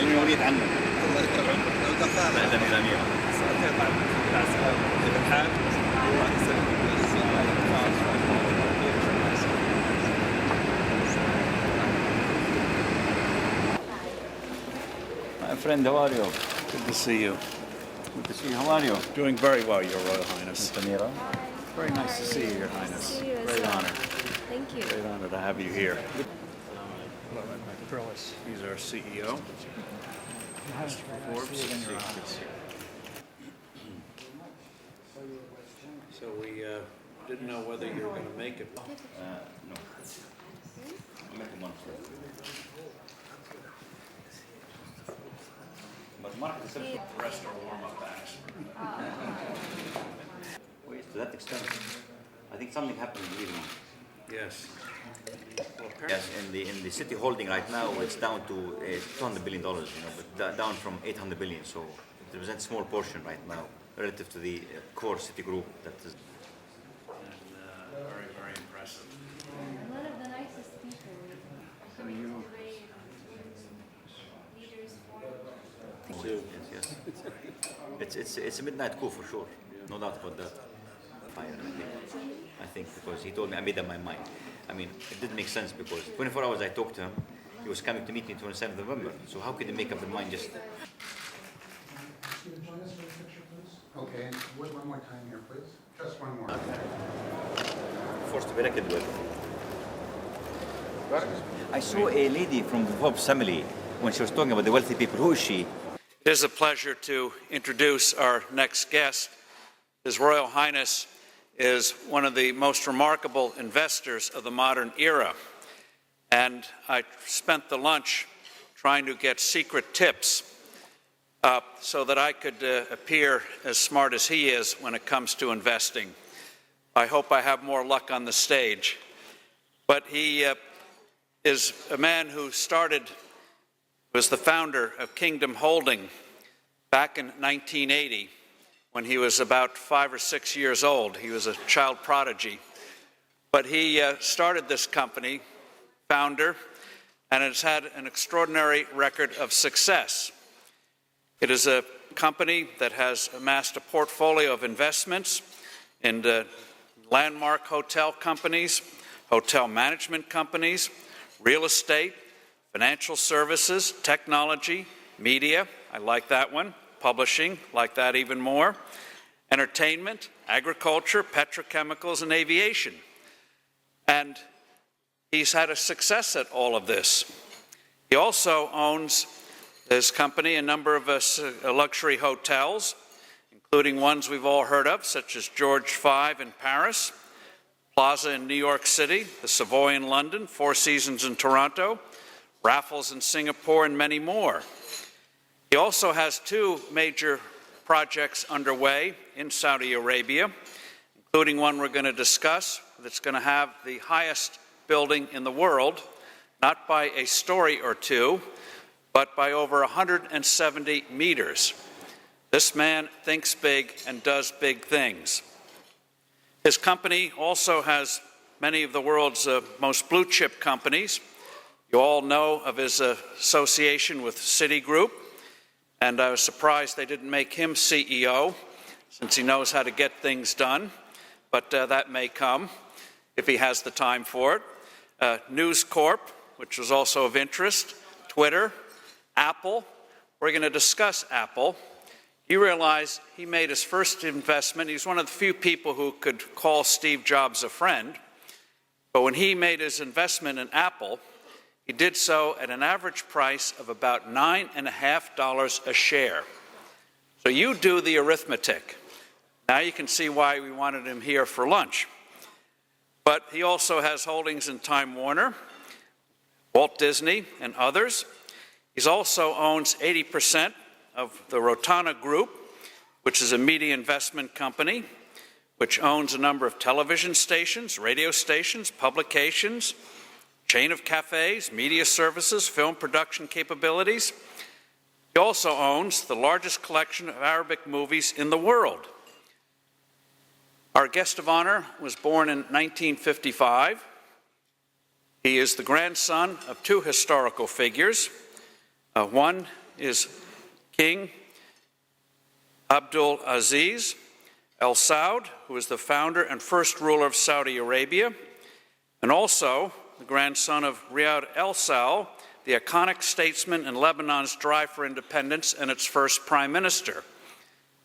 كلمي وليد عنك. الله يكرمك. لو دخلنا. أهلا إلى أميرة. كيف الحال؟ الله يسلمك. My friend, how are you? Good to see you. Good to see you. How are you? Doing very well, Your Royal Highness. Miss Ameerah. Very nice to see you, Your Highness. Great honor. Thank you. Great honor to have you here. Hello, I'm Trillis. He's our CEO. Mr. Forbes. So we didn't know whether you were going to make it. No. I'll make one for you. But Mark is the rest are warm-up bags. Wait, to that extent, I think something happened in the evening. Yes. Yes, in the city holding right now, it's down to $200 billion, but down from 800 billion. So it represents a small portion right now relative to the core city group. That is. And very, very impressive. One of the nicest people. Yes. It's a midnight coup for sure, no doubt about that. I think because he told me I made up my mind. I mean, it didn't make sense because 24 hours I talked to him, he was coming to meet me 27th November. So how could he make up the mind just? Okay, one more time here, please. Just one more. Forced to be reckoned with. I saw a lady from the Forbes family when she was talking about the wealthy people. Who is she? It is a pleasure to introduce our next guest. His Royal Highness is one of the most remarkable investors of the modern era. And I spent the lunch trying to get secret tips so that I could appear as smart as he is when it comes to investing. I hope I have more luck on the stage. But he is a man who was the founder of Kingdom Holding back in 1980 when he was about 5 or 6 years old. He was a child prodigy. But he started this company, founder, and it's had an extraordinary record of success. It is a company that has amassed a portfolio of investments in landmark hotel companies, hotel management companies, real estate, financial services, technology, media, I like that one, publishing, like that even more, entertainment, agriculture, petrochemicals, and aviation. And he's had a success at all of this. He also owns, his company, a number of luxury hotels, including ones we've all heard of, such as George V in Paris, Plaza in New York City, the Savoy in London, Four Seasons in Toronto, Raffles in Singapore, and many more. He also has 2 major projects underway in Saudi Arabia, including one we're going to discuss that's going to have the highest building in the world, not by a story or two, but by over 170 meters. This man thinks big and does big things. His company also has many of the world's most blue-chip companies. You all know of his association with Citigroup, and I was surprised they didn't make him CEO, since he knows how to get things done, but that may come if he has the time for it. News Corp, which was also of interest, Twitter, Apple. We're going to discuss Apple. You realize he made his first investment. He's one of the few people who could call Steve Jobs a friend. But when he made his investment in Apple, he did so at an average price of about $9.50 a share. So you do the arithmetic. Now you can see why we wanted him here for lunch. But he also has holdings in Time Warner, Walt Disney, and others. He also owns 80% of the Rotana Group, which is a media investment company, which owns a number of television stations, radio stations, publications, chain of cafes, media services, film production capabilities. He also owns the largest collection of Arabic movies in the world. Our guest of honor was born in 1955. He is the grandson of 2 historical figures. One is King Abdulaziz Alsaud, who is the founder and first ruler of Saudi Arabia, and also the grandson of Riyad Alsaud, the iconic statesman in Lebanon's drive for independence and its first prime minister.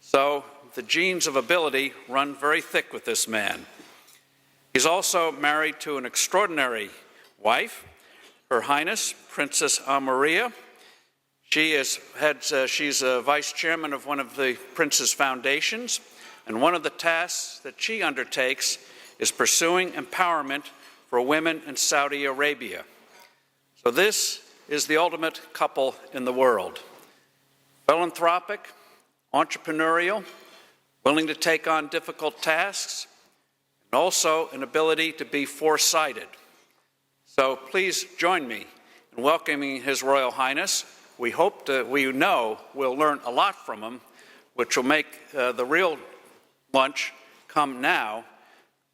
So the genes of ability run very thick with this man. He's also married to an extraordinary wife, Her Highness Princess Ameerah. She's a vice chairman of one of the Prince's foundations, and one of the tasks that she undertakes is pursuing empowerment for women in Saudi Arabia. So this is the ultimate couple in the world. Philanthropic, entrepreneurial, willing to take on difficult tasks, and also an ability to be foresighted. So please join me in welcoming His Royal Highness. We know we'll learn a lot from him, which will make the real lunch come now.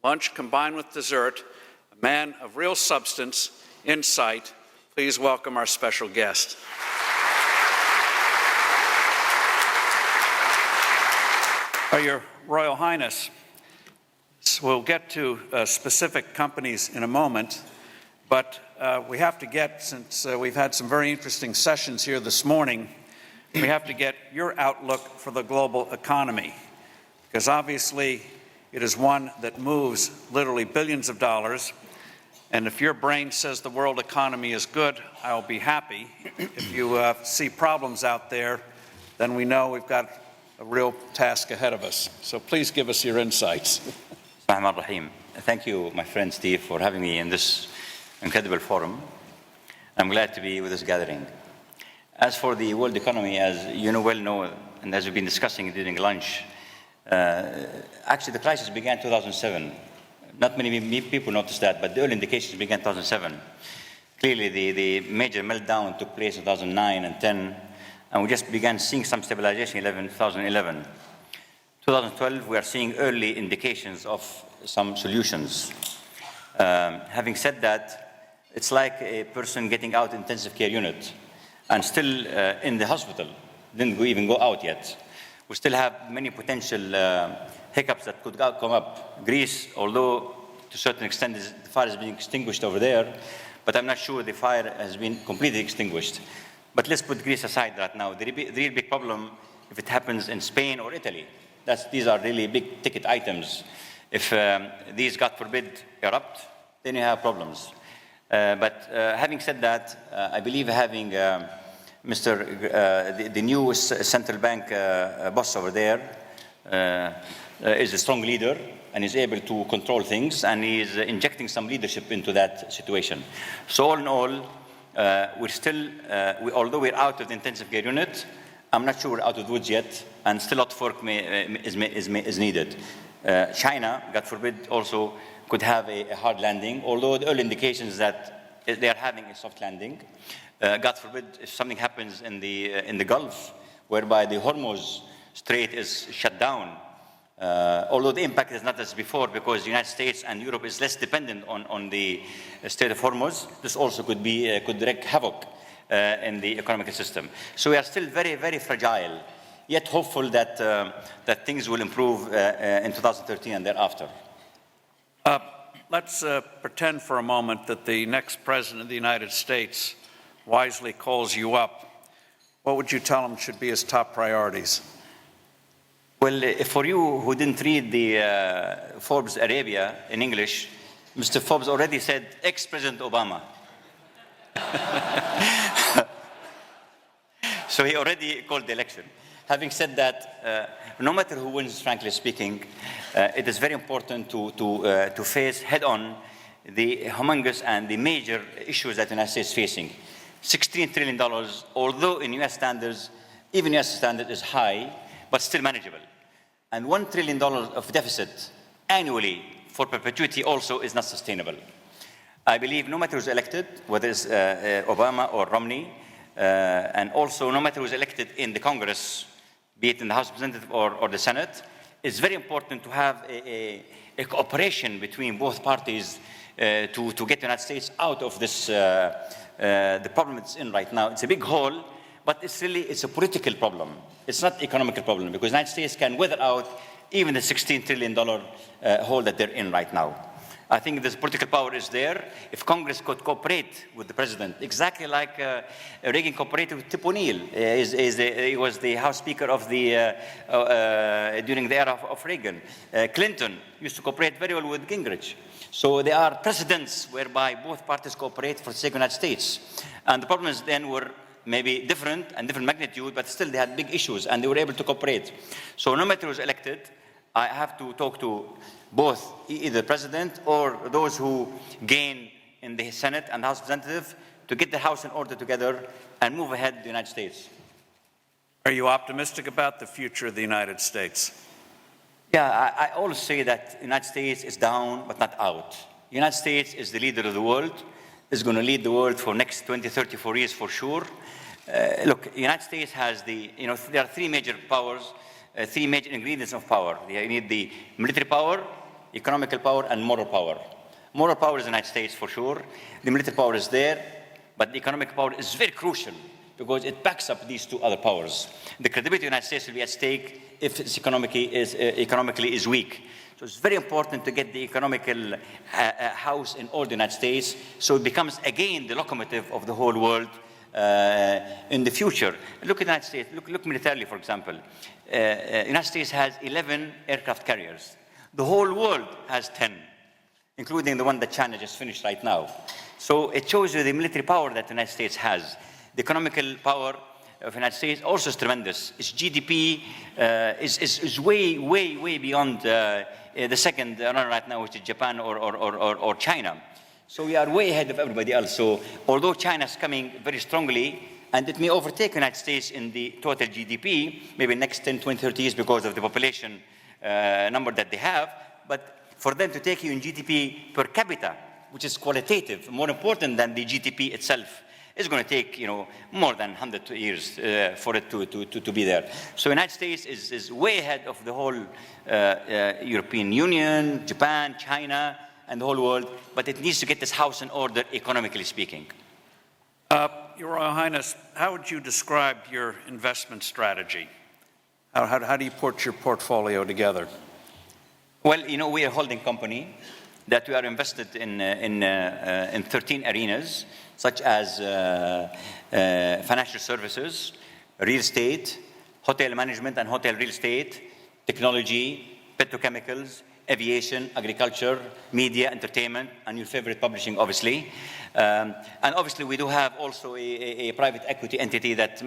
Lunch combined with dessert, a man of real substance, insight. Please welcome our special guest. Your Royal Highness, we'll get to specific companies in a moment, but we have to get, since we've had some very interesting sessions here this morning, we have to get your outlook for the global economy, because obviously it is one that moves literally billions of dollars. And if your brain says the world economy is good, I'll be happy. If you see problems out there, then we know we've got a real task ahead of us. So please give us your insights. Thank you, my friend Steve, for having me in this incredible forum. I'm glad to be with this gathering. As for the world economy, as you well know, and as we've been discussing during lunch, actually the crisis began in 2007. Not many people noticed that, but the early indications began in 2007. Clearly, the major meltdown took place in 2009 and 10, and we just began seeing some stabilization in 2011. 2012, we are seeing early indications of some solutions. Having said that, it's like a person getting out of intensive care unit and still in the hospital, didn't even go out yet. We still have many potential hiccups that could come up. Greece, although to a certain extent the fire is being extinguished over there, but I'm not sure the fire has been completely extinguished. But let's put Greece aside right now. The real big problem, if it happens in Spain or Italy, these are really big ticket items. If these, God forbid, erupt, then you have problems. But having said that, I believe having the new central bank boss over there is a strong leader and is able to control things, and he is injecting some leadership into that situation. So all in all, we're still, although we're out of the intensive care unit, I'm not sure we're out of the woods yet, and still a lot of work is needed. China, God forbid, also could have a hard landing, although the early indications that they are having a soft landing. God forbid, if something happens in the Gulf, whereby the Hormuz Strait is shut down, although the impact is not as before because the United States and Europe is less dependent on the Strait of Hormuz, this also could wreak havoc in the economic system. So we are still very, very fragile, yet hopeful that things will improve in 2013 and thereafter. Let's pretend for a moment that the next president of the United States wisely calls you up. What would you tell him should be his top priorities? Well, for you who didn't read the Forbes Arabia in English, Mr. Forbes already said ex-President Obama. So he already called the election. Having said that, no matter who wins, frankly speaking, it is very important to face head-on the humongous and the major issues that the United States is facing. $16 trillion, although in U.S. standards, even U.S. standard is high, but still manageable. And $1 trillion of deficit annually for perpetuity also is not sustainable. I believe no matter who's elected, whether it's Obama or Romney, and also no matter who's elected in the Congress, be it in the House of Representatives or the Senate, it's very important to have a cooperation between both parties to get the United States out of this, the problem it's in right now. It's a big hole, But it's a political problem. It's not an economical problem, because the United States can weather out even the $16 trillion hole that they're in right now. I think this political power is there. If Congress could cooperate with the president, exactly like Reagan cooperated with Tip O'Neill. He was the House Speaker of the during the era of Reagan. Clinton used to cooperate very well with Gingrich. So there are precedents whereby both parties cooperate for the sake of the United States. And the problems then were maybe different and different magnitude, but still they had big issues and they were able to cooperate. So no matter who's elected, I have to talk to both either the president or those who gain in the Senate and House of Representatives to get the House in order together and move ahead the United States. Are you optimistic about the future of the United States? Yeah, I always say that the United States is down but not out. The United States is the leader of the world, is going to lead the world for next 20, 30, 40 years for sure. Look, the United States has there are three major powers, three major ingredients of power. You need the military power, economical power, and moral power. Moral power is the United States for sure. The military power is there, but the economic power is very crucial because it backs up these two other powers. The credibility of the United States will be at stake if its economically is weak. So it's very important to get the economical house in order in the United States, so it becomes again the locomotive of the whole world in the future. Look at the United States, look militarily, for example. The United States has 11 aircraft carriers. The whole world has 10, including the one that China just finished right now. So it shows you the military power that the United States has. The economical power of the United States also is tremendous. Its GDP is way beyond the second runner right now, which is Japan or China. So we are way ahead of everybody else. So although China is coming very strongly, and it may overtake the United States in the total GDP, maybe next 10, 20, 30 years because of the population number that they have, but for them to take you in GDP per capita, which is qualitative, more important than the GDP itself, is going to take more than 100 years for it to be there. So the United States is way ahead of the whole European Union, Japan, China, and the whole world, but it needs to get this house in order economically speaking. Your Royal Highness, how would you describe your investment strategy? How do you put your portfolio together? Well, we are a holding company that we are invested in 13 arenas, such as financial services, real estate, hotel management and hotel real estate, technology, petrochemicals, aviation, agriculture, media, entertainment, and your favorite publishing, obviously. And obviously, we do have also a private equity entity that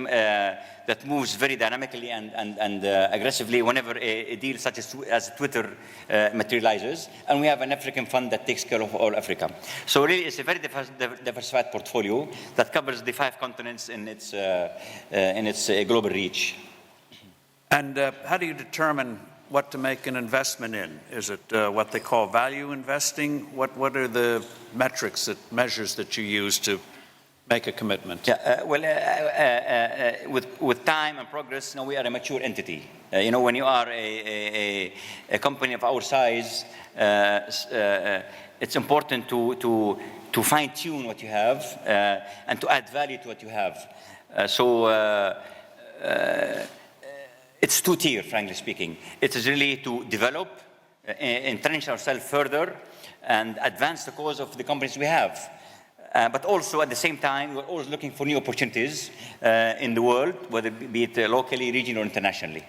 moves very dynamically and aggressively whenever a deal such as Twitter materializes. And we have an African fund that takes care of all Africa. So really, it's a very diversified portfolio that covers the 5 continents in its global reach. And how do you determine what to make an investment in? Is it what they call value investing? What are the measures that you use to make a commitment? Yeah, with time and progress, we are a mature entity. When you are a company of our size, it's important to fine-tune what you have and to add value to what you have. It's two-tier, frankly speaking. It is really to develop, entrench ourselves further, and advance the cause of the companies we have. But also, at the same time, we're always looking for new opportunities in the world, whether it be locally, regionally, or internationally.